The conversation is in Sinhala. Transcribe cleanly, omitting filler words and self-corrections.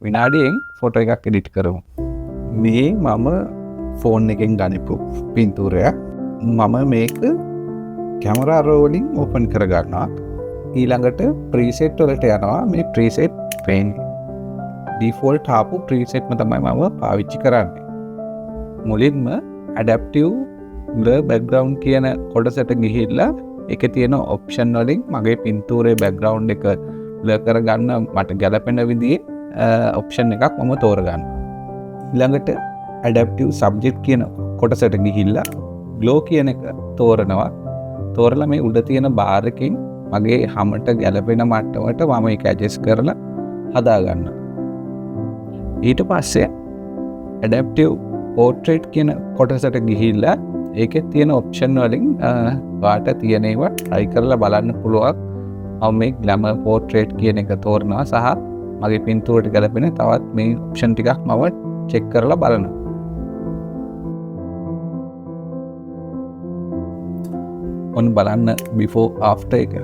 විනාඩියෙන් ෆොටෝ එකක් එඩිට් කරමු. මේ මම ෆෝන් එකෙන් ගනිපු පින්තූරයක්. මම මේක කැමරා රෝලින් ඕපන් කරගන්නවා. ඊළඟට ප්‍රීසෙට් වලට යනවා. මේ ප්‍රීසෙට් පේන්නේ ඩිෆෝල්ට් ආපු ප්‍රීසෙට්ම තමයි මම පාවිච්චි කරන්නේ. මුලින්ම ඇඩැප්ටිව් බ්ලර් බෑග්ග්‍රවුන්ඩ් කියන කොටසට ගිහිල්ලා ඒකේ තියෙන ඔප්ෂන් වලින් මගේ පින්තූරේ බෑග්ග්‍රවුන්ඩ් එක බ්ලර් කරගන්න මට ගැලපෙන විදිහේ ඔප්ෂන් එකක් මම තෝරගන්නවා. ඊළඟට ඇඩැප්ටිව් සබ්ජෙක්ට් කියන කොටසට ගිහිල්ලා ග්ලෝ කියන එක තෝරනවා. තෝරලා මේ උඩ තියෙන බාර් එකකින් මගේ හැමට ගැලපෙන මට්ටමට මම ඒක ඇඩ්ජස්ට් කරලා හදා ගන්නවා. ඊට පස්සේ ඇඩැප්ටිව් පෝර්ට්‍රේට් කියන කොටසට ගිහිල්ලා ඒකේ තියෙන ඔප්ෂන් වලින් වාට තියෙන ඒවා try කරලා බලන්න පුළුවන්. මම මේ ග්ලැමර් පෝර්ට්‍රේට් කියන එක තෝරනවා සහ මගේ පින්තූරයට ගැලපෙන තවත් මේ ඔප්ෂන් ටිකක් මම චෙක් කරලා බලනවා. ඔන්න බලන්න before after එක.